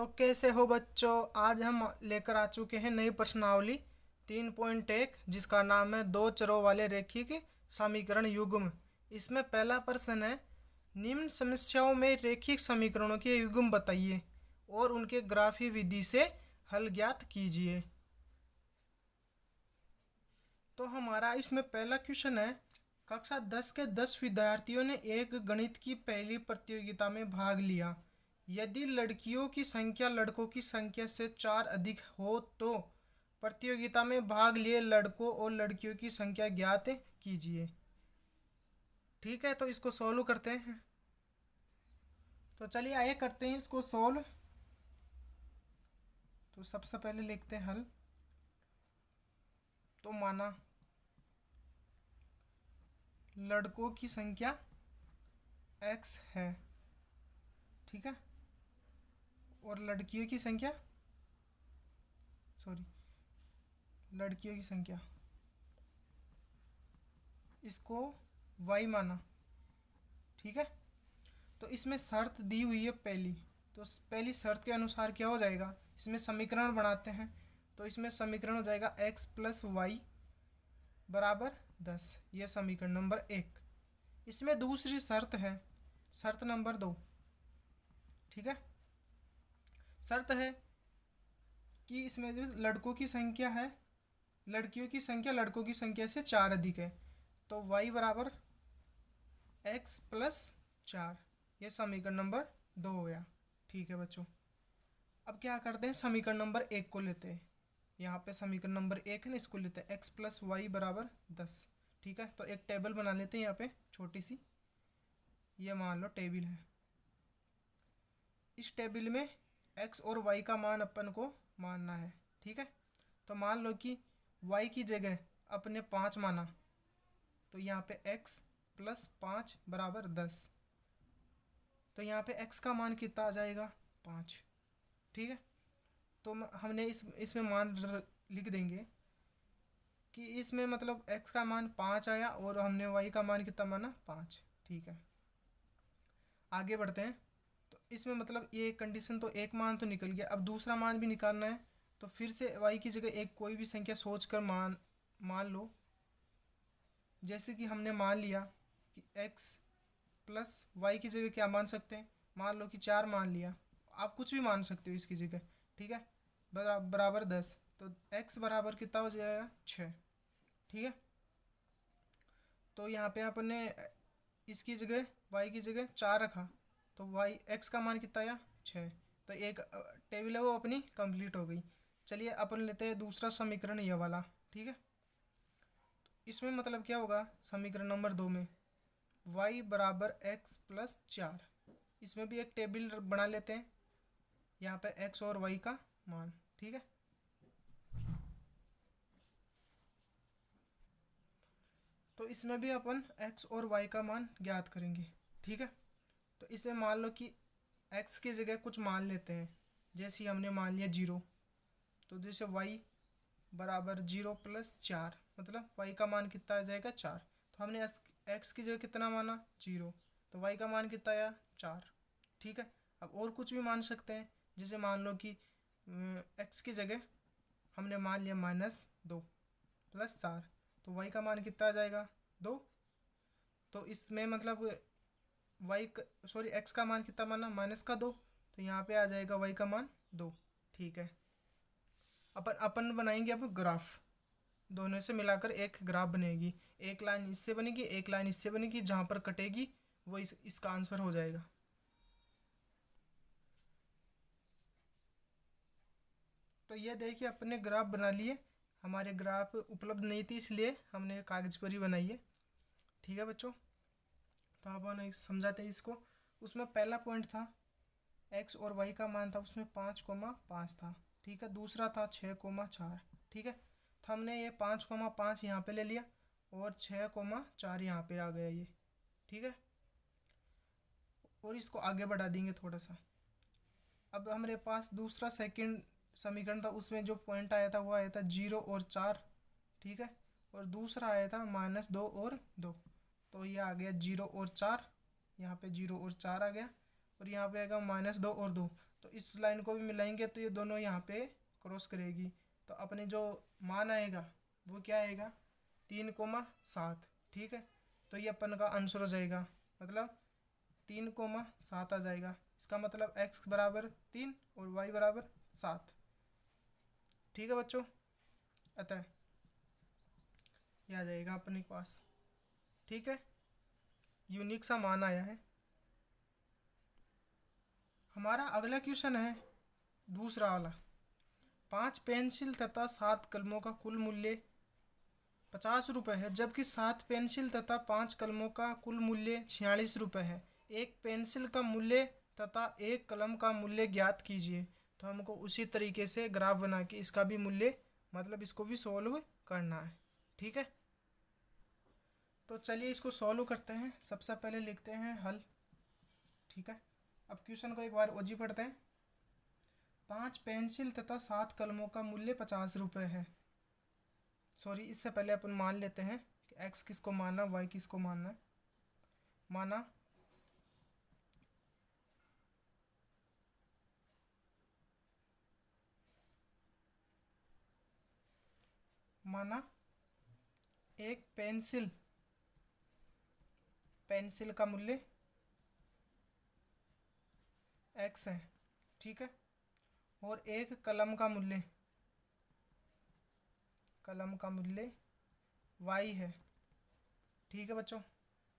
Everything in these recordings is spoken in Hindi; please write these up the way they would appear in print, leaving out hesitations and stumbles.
तो कैसे हो बच्चों। आज हम लेकर आ चुके हैं नई प्रश्नावली 3.1 जिसका नाम है दो चरों वाले रेखिक समीकरण युग्म। इसमें पहला प्रश्न है, निम्न समस्याओं में रेखिक समीकरणों के युग्म बताइए और उनके ग्राफी विधि से हल ज्ञात कीजिए। तो हमारा इसमें पहला क्वेश्चन है, कक्षा 10 के 10 विद्यार्थियों ने एक गणित की पहली प्रतियोगिता में भाग लिया। यदि लड़कियों की संख्या लड़कों की संख्या से 4 अधिक हो तो प्रतियोगिता में भाग लिए लड़कों और लड़कियों की संख्या ज्ञात कीजिए। ठीक है, तो इसको सॉल्व करते हैं। तो चलिए आइए करते हैं इसको सॉल्व। तो सबसे पहले लिखते हैं हल। तो माना लड़कों की संख्या x है, ठीक है, और लड़कियों की संख्या लड़कियों की संख्या इसको y माना, ठीक है। तो इसमें शर्त दी हुई है पहली, तो पहली शर्त के अनुसार क्या हो जाएगा, इसमें समीकरण बनाते हैं। तो इसमें समीकरण हो जाएगा x प्लस वाई बराबर 10। यह समीकरण नंबर 1। इसमें दूसरी शर्त है, शर्त नंबर 2, ठीक है। शर्त है कि इसमें जो लड़कों की संख्या है लड़कियों की संख्या लड़कों की संख्या से 4 अधिक है, तो y बराबर x प्लस 4। ये समीकरण नंबर 2 हो गया, ठीक है बच्चों। अब क्या करते हैं, समीकरण नंबर 1 को लेते हैं। यहाँ पे समीकरण नंबर 1 है ना, इसको लेते हैं x प्लस वाई बराबर 10, ठीक है। तो एक टेबल बना लेते हैं यहाँ पे छोटी सी, ये मान लो टेबल है। इस टेबल में x और y का मान अपन को मानना है, ठीक है। तो मान लो कि y की जगह अपने 5 माना, तो यहाँ पे x प्लस 5 बराबर 10। तो यहाँ पे x का मान कितना आ जाएगा, 5, ठीक है। तो हमने इसमें मान लिख देंगे कि इसमें मतलब x का मान 5 आया और हमने y का मान कितना माना, 5, ठीक है। आगे बढ़ते हैं। तो इसमें मतलब ये कंडीशन तो एक मान तो निकल गया, अब दूसरा मान भी निकालना है। तो फिर से y की जगह एक कोई भी संख्या सोचकर मान लो। जैसे कि हमने मान लिया कि x प्लस वाई की जगह क्या मान सकते हैं, मान लो कि 4 मान लिया, आप कुछ भी मान सकते हो इसकी जगह, ठीक है। बराबर 10, तो x बराबर कितना हो जाएगा, 6, ठीक है। तो यहाँ पे आपने इसकी जगह y की जगह 4 रखा, तो x का मान कितना आया, 6। तो एक टेबल है वो अपनी कंप्लीट हो गई। चलिए अपन लेते हैं दूसरा समीकरण, ये वाला, ठीक है। तो इसमें मतलब क्या होगा, समीकरण नंबर 2 में y बराबर x प्लस 4। इसमें भी एक टेबल बना लेते हैं, यहाँ पे x और y का मान, ठीक है। तो इसमें भी अपन x और y का मान ज्ञात करेंगे, ठीक है। तो इसे मान लो कि x की जगह कुछ मान लेते हैं, जैसे हमने मान लिया 0। तो जैसे y बराबर 0 प्लस 4, मतलब y का मान कितना आ जाएगा, 4। तो हमने x की जगह कितना माना, 0, तो y का मान कितना आया, 4, ठीक है। अब और कुछ भी मान सकते हैं, जैसे मान लो कि x की जगह हमने मान लिया -2 प्लस 4, तो y का मान कितना आ जाएगा, 2। तो इसमें मतलब x का मान कितना माना, -2, तो यहाँ पे आ जाएगा y का मान 2, ठीक है। अपन बनाएंगे अब ग्राफ, दोनों से मिलाकर एक ग्राफ बनेगी। एक लाइन इससे बनेगी, एक लाइन इससे बनेगी, जहाँ पर कटेगी वो इसका आंसर हो जाएगा। तो ये देखिए अपने ग्राफ बना लिए। हमारे ग्राफ उपलब्ध नहीं थी इसलिए हमने कागज़ पर ही बनाई है, ठीक है बच्चों। तो अपन समझाते हैं इसको। उसमें पहला पॉइंट था x और y का मान था, उसमें 5,5 था, ठीक है। दूसरा था 6,4, ठीक है। तो हमने ये 5,5 यहाँ पे ले लिया और 6,4 यहाँ पे आ गया ये, ठीक है। और इसको आगे बढ़ा देंगे थोड़ा सा। अब हमारे पास दूसरा सेकंड समीकरण था, उसमें जो पॉइंट आया था वो आया था 0 और 4, ठीक है। और दूसरा आया था -2 और 2। तो ये आ गया 0 और 4, यहाँ पे 0 और 4 आ गया, और यहाँ पे आएगा -2 और 2। तो इस लाइन को भी मिलाएंगे तो ये दोनों यहाँ पे क्रॉस करेगी। तो अपने जो मान आएगा वो क्या आएगा, 3,7। ठीक है, तो ये अपन का आंसर हो जाएगा, मतलब 3,7 आ जाएगा। इसका मतलब x बराबर 3 और y बराबर 7। ठीक है बच्चों, अतः ये आ जाएगा अपने पास। ठीक है, यूनिक सा मान आया है। हमारा अगला क्वेश्चन है दूसरा वाला। 5 पेंसिल तथा 7 कलमों का कुल मूल्य 50 रुपये है, जबकि 7 पेंसिल तथा 5 कलमों का कुल मूल्य 46 रुपये है। एक पेंसिल का मूल्य तथा एक कलम का मूल्य ज्ञात कीजिए। तो हमको उसी तरीके से ग्राफ बना के इसका भी मूल्य, मतलब इसको भी सॉल्व करना है। ठीक है, तो चलिए इसको सॉल्व करते हैं। सबसे पहले लिखते हैं हल। ठीक है, अब क्वेश्चन को एक बार ओजी पढ़ते हैं। 5 पेंसिल तथा 7 कलमों का मूल्य 50 रुपये है। सॉरी, इससे पहले अपन मान लेते हैं कि x किसको मानना, y किसको मानना है। माना एक पेंसिल का मूल्य x है। ठीक है, और एक कलम का मूल्य y है। ठीक है बच्चों,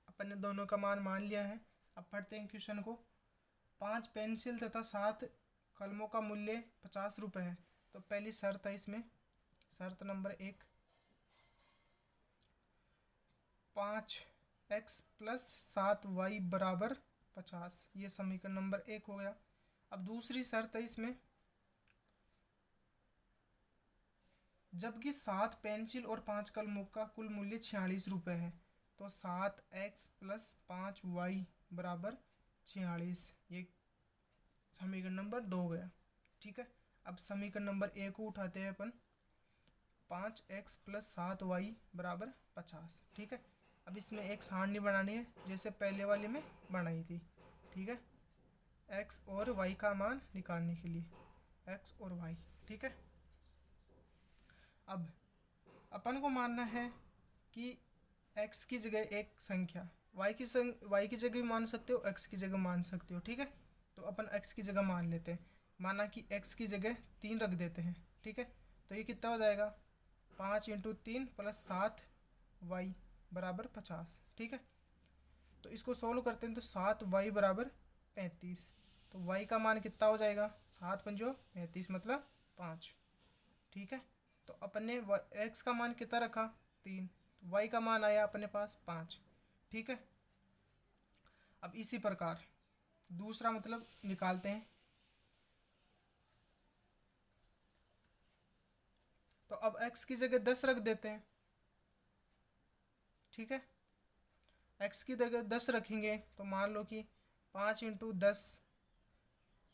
अपन ने दोनों का मान लिया है। अब पढ़ते हैं क्वेश्चन को। 5 पेंसिल तथा 7 कलमों का मूल्य 50 रुपये है। तो पहली शर्त है इसमें, शर्त नंबर 1, 5x + 7y बराबर 50। ये समीकरण नंबर 1 हो गया। अब दूसरी शर्त है इसमें, जबकि 7 पेंसिल और 5 कलमों का कुल मूल्य 46 रुपये है। तो 7x + 5y बराबर 46। ये समीकरण नंबर 2 हो गया। ठीक है, अब समीकरण नंबर 1 को उठाते हैं अपन। 5x + 7y बराबर 50। ठीक है, अब इसमें एक सारणी बनानी है जैसे पहले वाले में बनाई थी। ठीक है, x और y का मान निकालने के लिए, x और y। ठीक है, अब अपन को मानना है कि x की जगह एक संख्या, y की जगह भी मान सकते हो, x की जगह मान सकते हो। ठीक है, तो अपन x की जगह मान लेते हैं। माना कि x की जगह 3 रख देते हैं। ठीक है, तो ये कितना हो जाएगा, 5 × 3 + 7y बराबर 50। ठीक है, तो इसको सोल्व करते हैं तो 7y बराबर 35। तो y का मान कितना हो जाएगा, 7 × 5 = 35, मतलब 5। ठीक है, तो अपन ने x का मान कितना रखा, 3, तो y का मान आया अपने पास 5। ठीक है, अब इसी प्रकार दूसरा मतलब निकालते हैं। तो अब x की जगह 10 रख देते हैं। ठीक है, x की जगह 10 रखेंगे तो मान लो कि 5 × 10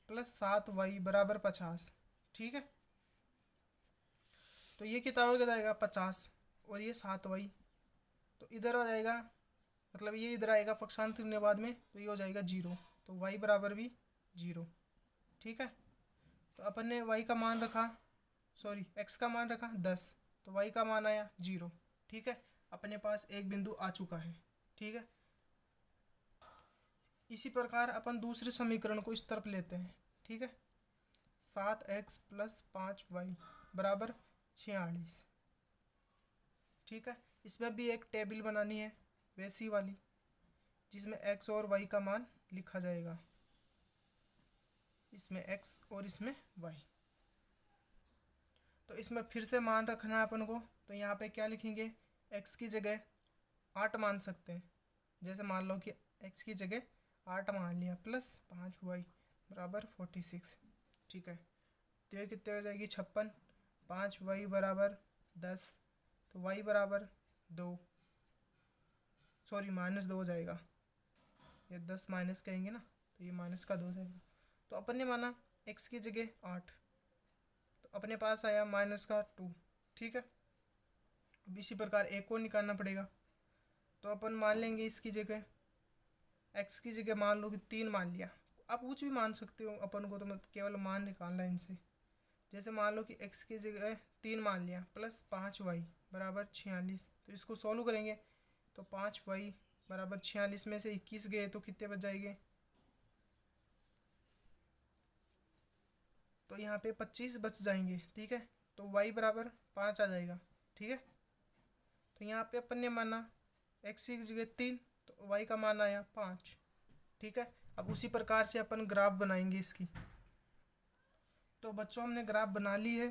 + 7y बराबर 50। ठीक है, तो ये कितना हो जाएगा, 50, और ये 7y, तो इधर हो जाएगा, मतलब ये इधर आएगा पक्षांतर करने बाद में, तो ये हो जाएगा 0। तो y बराबर भी 0। ठीक है, तो अपन ने y का मान रखा, सॉरी x का मान रखा 10, तो y का मान आया 0। ठीक है, अपने पास एक बिंदु आ चुका है। ठीक है, इसी प्रकार अपन दूसरे समीकरण को इस तरफ लेते हैं। ठीक है, 7x + 5y बराबर 46। ठीक है, इसमें भी एक टेबल बनानी है वैसी वाली, जिसमें x और y का मान लिखा जाएगा, इसमें x और इसमें y। तो इसमें फिर से मान रखना है अपन को, तो यहाँ पे क्या लिखेंगे, x की जगह 8 मान सकते हैं। जैसे मान लो कि x की जगह 8 मान लिया, + 5y बराबर 46। ठीक है, तो ये कितने हो जाएगी, 56। 5y बराबर 10, तो y बराबर 2, सॉरी -2 हो जाएगा। ये 10 माइनस कहेंगे ना, तो ये माइनस का 2 हो जाएगा। तो अपन ने माना x की जगह 8, तो अपने पास आया -2। ठीक है, अब इसी प्रकार एक को निकालना पड़ेगा। तो अपन मान लेंगे इसकी जगह, x की जगह मान लो कि 3 मान लिया। आप कुछ भी मान सकते हो, अपन को तो मत केवल मान निकालना है इनसे। जैसे मान लो कि x की जगह 3 मान लिया प्लस 5y बराबर 46, तो इसको सॉल्व करेंगे तो 5y बराबर 46 में से 21 गए तो कितने बच जाएंगे, तो यहाँ पे 25 बच जाएंगे। ठीक है, तो y बराबर 5 आ जाएगा। ठीक है, तो यहाँ पे अपन ने माना x की जगह 3, तो y का मान आया 5। ठीक है, अब उसी प्रकार से अपन ग्राफ बनाएंगे इसकी। तो बच्चों हमने ग्राफ बना ली है,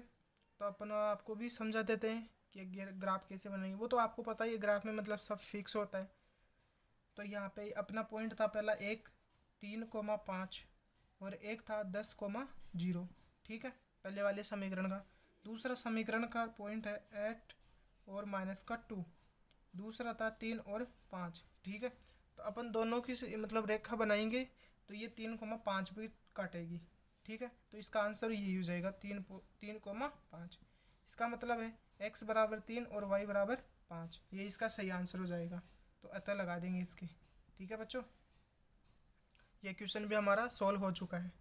तो अपन आपको भी समझा देते हैं कि ग्राफ कैसे बनाएंगे। वो तो आपको पता ही है, ग्राफ में मतलब सब फिक्स होता है। तो यहाँ पे अपना पॉइंट था पहला 1, 3,5 और एक था 10,0। ठीक है, पहले वाले समीकरण का। दूसरा समीकरण का पॉइंट है 8 और -2। दूसरा था 3 और 5। ठीक है, तो अपन दोनों की मतलब रेखा बनाएंगे तो ये 3,5 भी काटेगी। ठीक है, तो इसका आंसर यही हो जाएगा 3,5। इसका मतलब है x बराबर 3 और y बराबर 5, ये इसका सही आंसर हो जाएगा। तो अतः लगा देंगे इसके। ठीक है बच्चों, ये क्वेश्चन भी हमारा सॉल्व हो चुका है।